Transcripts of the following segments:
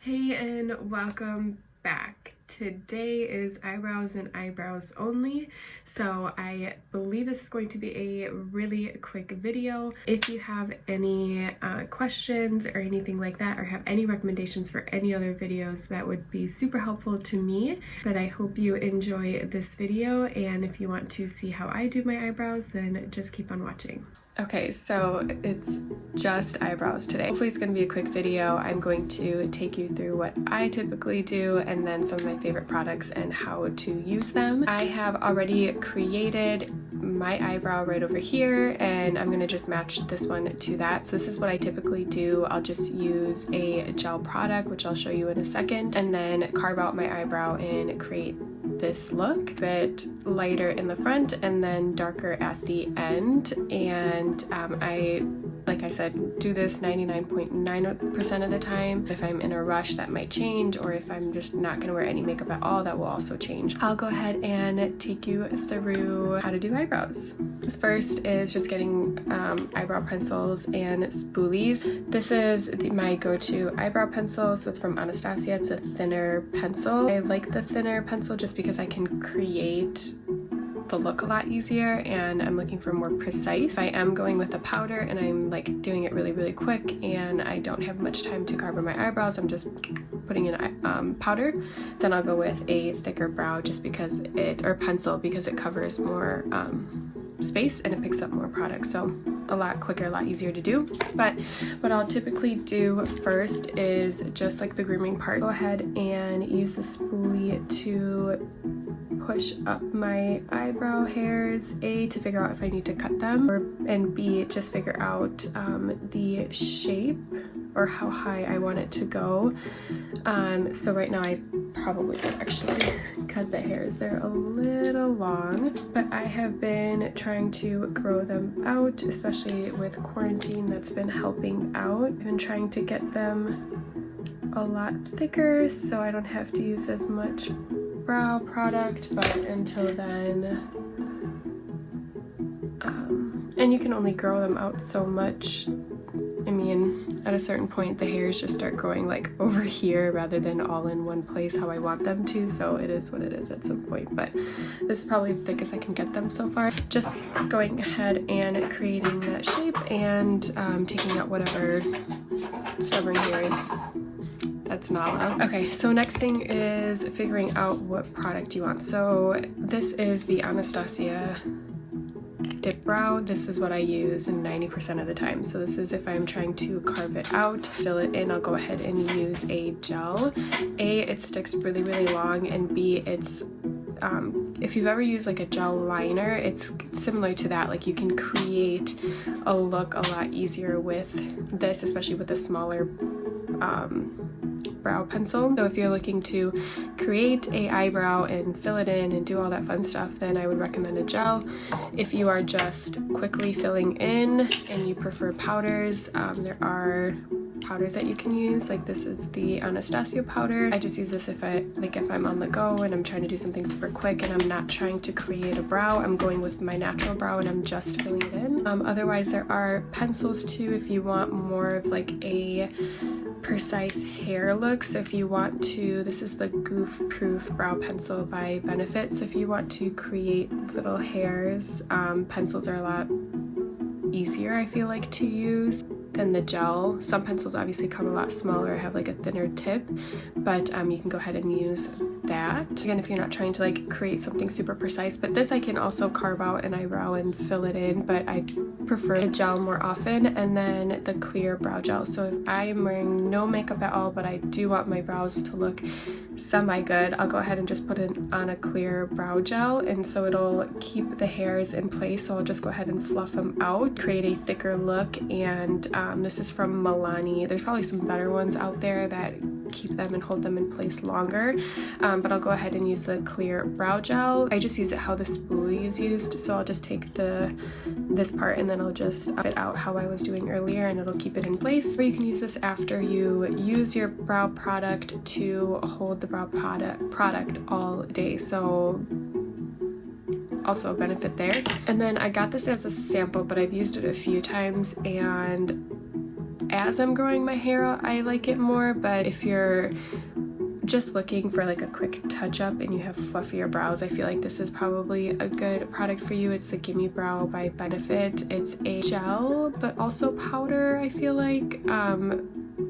Hey, and welcome back. Today is eyebrows and eyebrows only, so I believe this is going to be a really quick video. If you have any questions or anything like that, or have any recommendations for any other videos, that would be super helpful to me. But I hope you enjoy this video, and if you want to see how I do my eyebrows, then just keep on watching. Okay, so it's just eyebrows today. Hopefully it's going to be a quick video. I'm going to take you through what I typically do and then some of my favorite products and how to use them. I have already created my eyebrow right over here, and I'm going to just match this one to that. So this is what I typically do. I'll just use a gel product, which I'll show you in a second, and then carve out my eyebrow and create this look. A bit lighter in the front and then darker at the end. And like I said, do this 99.9% of the time. If I'm in a rush, that might change, or if I'm just not going to wear any makeup at all, that will also change. I'll go ahead and take you through how to do eyebrows. This first is just getting eyebrow pencils and spoolies. This is my go-to eyebrow pencil, so it's from Anastasia. It's a thinner pencil. I like the thinner pencil just because I can create the look a lot easier, and I'm looking for more precise. If I am going with a powder and I'm like doing it really quick and I don't have much time to carve on my eyebrows, I'm just putting in powder, then I'll go with a thicker brow just because or pencil, because it covers more space and it picks up more product. So a lot quicker, a lot easier to do. But what I'll typically do first is just like the grooming part. Go ahead and use the spoolie to push up my eyebrow hairs, A, to figure out if I need to cut them, and B, just figure out the shape or how high I want it to go. So right now I probably could actually cut the hairs. They're a little long, but I have been trying to grow them out, especially with quarantine. That's been helping out. I've been trying to get them a lot thicker so I don't have to use as much brow product, but until then, and you can only grow them out so much. I mean, at a certain point the hairs just start growing like over here rather than all in one place how I want them to, so it is what it is at some point. But this is probably the thickest I can get them so far. Just going ahead and creating that shape and taking out whatever stubborn hairs. That's not allowed. Okay, so next thing is figuring out what product you want. So this is the Anastasia Dip Brow. This is what I use 90% of the time. So this is if I'm trying to carve it out, fill it in, I'll go ahead and use a gel. A, it sticks really long, and B, it's if you've ever used like a gel liner, it's similar to that. Like you can create a look a lot easier with this, especially with a smaller brow pencil. So if you're looking to create a eyebrow and fill it in and do all that fun stuff, then I would recommend a gel. If you are just quickly filling in and you prefer powders, there are powders that you can use. Like this is the Anastasia powder. I just use this if I'm on the go and I'm trying to do something super quick and I'm not trying to create a brow. I'm going with my natural brow and I'm just filling it in. Otherwise there are pencils too if you want more of like a precise hair look. So if you want to, this is the Goof Proof Brow Pencil by Benefit. So if you want to create little hairs, pencils are a lot easier, I feel like, to use than the gel. Some pencils obviously come a lot smaller, have like a thinner tip, but you can go ahead and use that. Again, if you're not trying to like create something super precise, but this I can also carve out an eyebrow and fill it in, but I prefer the gel more often. And then the clear brow gel. So if I am wearing no makeup at all, but I do want my brows to look semi-good, I'll go ahead and just put it on a clear brow gel, and so it'll keep the hairs in place. So I'll just go ahead and fluff them out, create a thicker look. And this is from Milani. There's probably some better ones out there that keep them and hold them in place longer, but I'll go ahead and use the clear brow gel. I just use it how the spoolie is used, so I'll just take this part and then I'll just up it out how I was doing earlier, and it'll keep it in place. Or you can use this after you use your brow product to hold the brow product all day, so also a benefit there. And then I got this as a sample, but I've used it a few times, and as I'm growing my hair out, I like it more, but if you're just looking for like a quick touch up and you have fluffier brows, I feel like this is probably a good product for you. It's the Gimme Brow by Benefit. It's a gel but also powder, I feel like,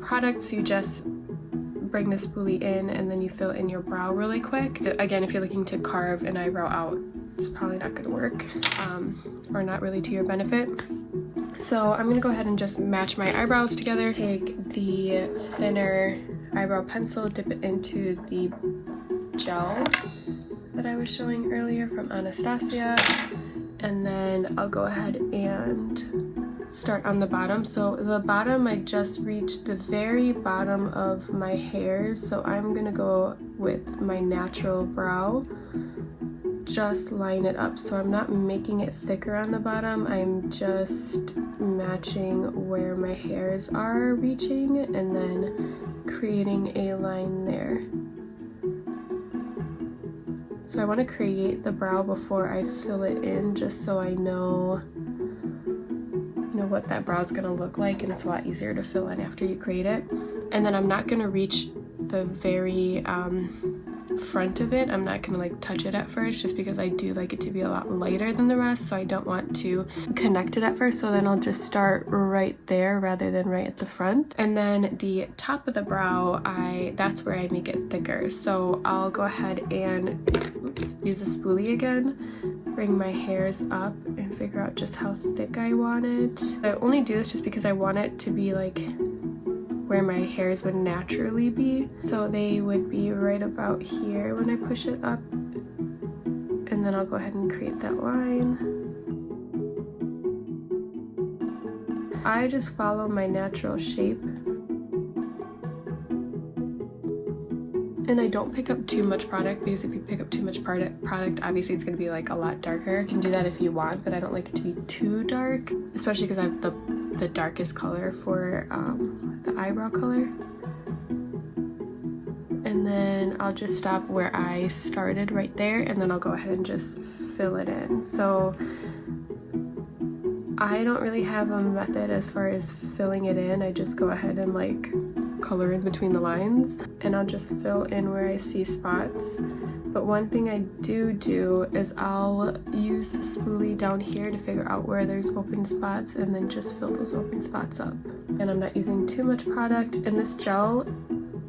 products. You just bring the spoolie in and then you fill in your brow really quick. Again, if you're looking to carve an eyebrow out, it's probably not gonna work, or not really to your benefit. So I'm gonna go ahead and just match my eyebrows together. Take the thinner eyebrow pencil, dip it into the gel that I was showing earlier from Anastasia, and then I'll go ahead and start on the bottom. So the bottom, I just reached the very bottom of my hairs, so I'm gonna go with my natural brow, just line it up. So I'm not making it thicker on the bottom, I'm just matching where my hairs are reaching and then creating a line there. So I want to create the brow before I fill it in, just so I know, what that brow is going to look like, and it's a lot easier to fill in after you create it. And then I'm not going to reach the very front of it. I'm not gonna like touch it at first, just because I do like it to be a lot lighter than the rest, so I don't want to connect it at first. So then I'll just start right there rather than right at the front. And then the top of the brow, that's where I make it thicker. So I'll go ahead and use a spoolie again, bring my hairs up and figure out just how thick I want it. I only do this just because I want it to be like where my hairs would naturally be. So they would be right about here when I push it up. And then I'll go ahead and create that line. I just follow my natural shape. And I don't pick up too much product, because if you pick up too much product, obviously it's going to be like a lot darker. You can do that if you want, but I don't like it to be too dark, especially because I have the darkest color for the eyebrow color. And then I'll just stop where I started right there, and then I'll go ahead and just fill it in. So I don't really have a method as far as filling it in. I just go ahead and like color in between the lines, and I'll just fill in where I see spots. But one thing I do is I'll use the spoolie down here to figure out where there's open spots, and then just fill those open spots up. And I'm not using too much product, and this gel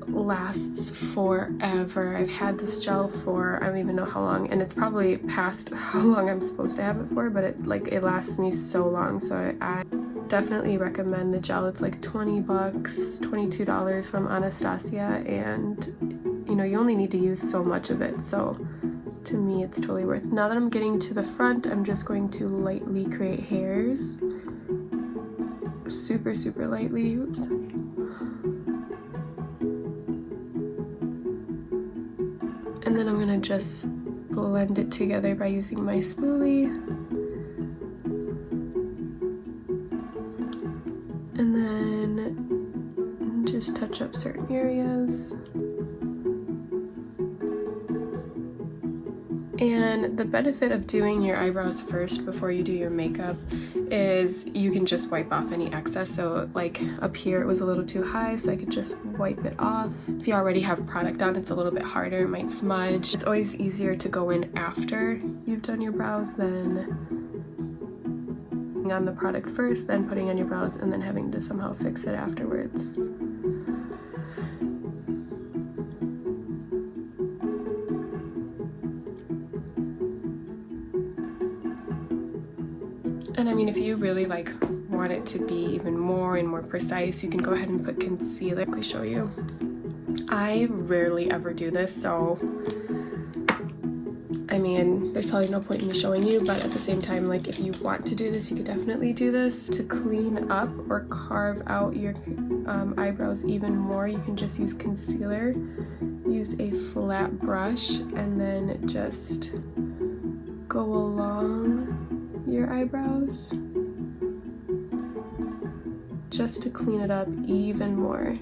lasts forever. I've had this gel for I don't even know how long, and it's probably past how long I'm supposed to have it for, but it lasts me so long. So I definitely recommend the gel. It's like 20 bucks, $22 from Anastasia, and you only need to use so much of it, so to me it's totally worth it. Now that I'm getting to the front, I'm just going to lightly create hairs, super lightly. Oops. And then I'm gonna just blend it together by using my spoolie. And then just touch up certain areas. And the benefit of doing your eyebrows first before you do your makeup is you can just wipe off any excess. So like up here it was a little too high, so I could just wipe it off. If you already have product on, it's a little bit harder, it might smudge. It's always easier to go in after you've done your brows than on the product first, then putting on your brows, and then having to somehow fix it afterwards. And I mean, if you really like want it to be even more and more precise, you can go ahead and put concealer. Let me show you. I rarely ever do this, so I mean, there's probably no point in me showing you, but at the same time, like if you want to do this, you could definitely do this. To clean up or carve out your eyebrows even more, you can just use concealer. Use a flat brush and then just go along your eyebrows just to clean it up even more.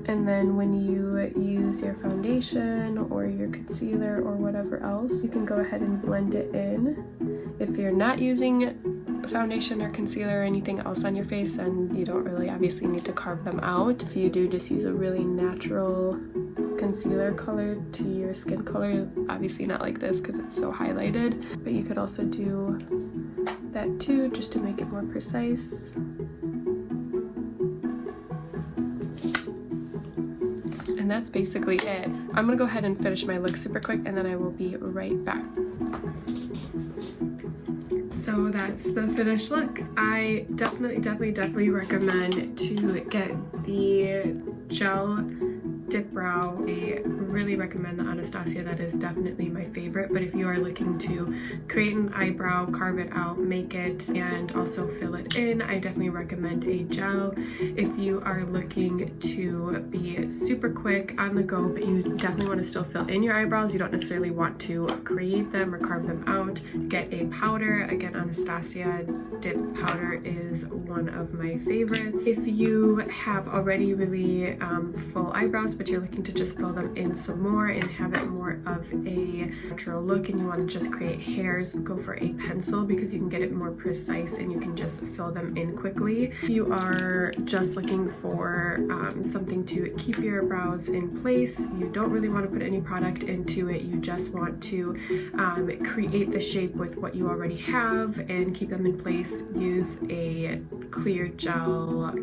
And then when you use your foundation or your concealer or whatever else, you can go ahead and blend it in. If you're not using foundation or concealer or anything else on your face, then you don't really obviously need to carve them out. If you do, just use a really natural concealer color to your skin color. Obviously not like this because it's so highlighted, but you could also do that too, just to make it more precise. And that's basically it. I'm gonna go ahead and finish my look super quick, and then I will be right back. So that's the finished look. I definitely recommend to get the gel dip brow. I really recommend the Anastasia. That is definitely my favorite. But if you are looking to create an eyebrow, carve it out, make it, and also fill it in, I definitely recommend a gel. If you are looking to be super quick on the go, but you definitely want to still fill in your eyebrows, you don't necessarily want to create them or carve them out, get a powder. Again, Anastasia dip powder is one of my favorites. If you have already really full eyebrows, but you're looking to just fill them in some more and have it more of a natural look, and you want to just create hairs, go for a pencil because you can get it more precise and you can just fill them in quickly. If you are just looking for something to keep your brows in place, you don't really want to put any product into it, you just want to create the shape with what you already have and keep them in place, use a clear gel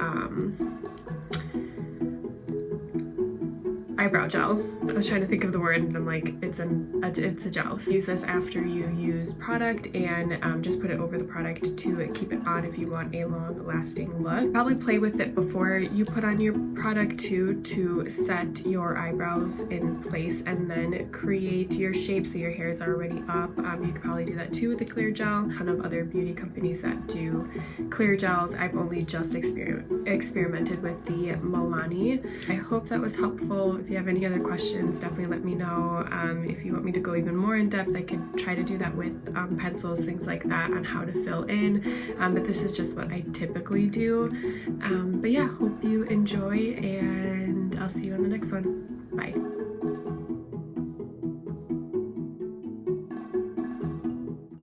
eyebrow gel. I was trying to think of the word and I'm like, it's a gel. So use this after you use product, and just put it over the product to keep it on if you want a long lasting look. Probably play with it before you put on your product too, to set your eyebrows in place and then create your shape so your hair is already up. You could probably do that too with a clear gel. A ton of other beauty companies that do clear gels. I've only just experimented with the Milani. I hope that was helpful. If you have any other questions, definitely let me know. If you want me to go even more in depth, I could try to do that with pencils, things like that, on how to fill in. But this is just what I typically do. But yeah, hope you enjoy, and I'll see you on the next one. Bye.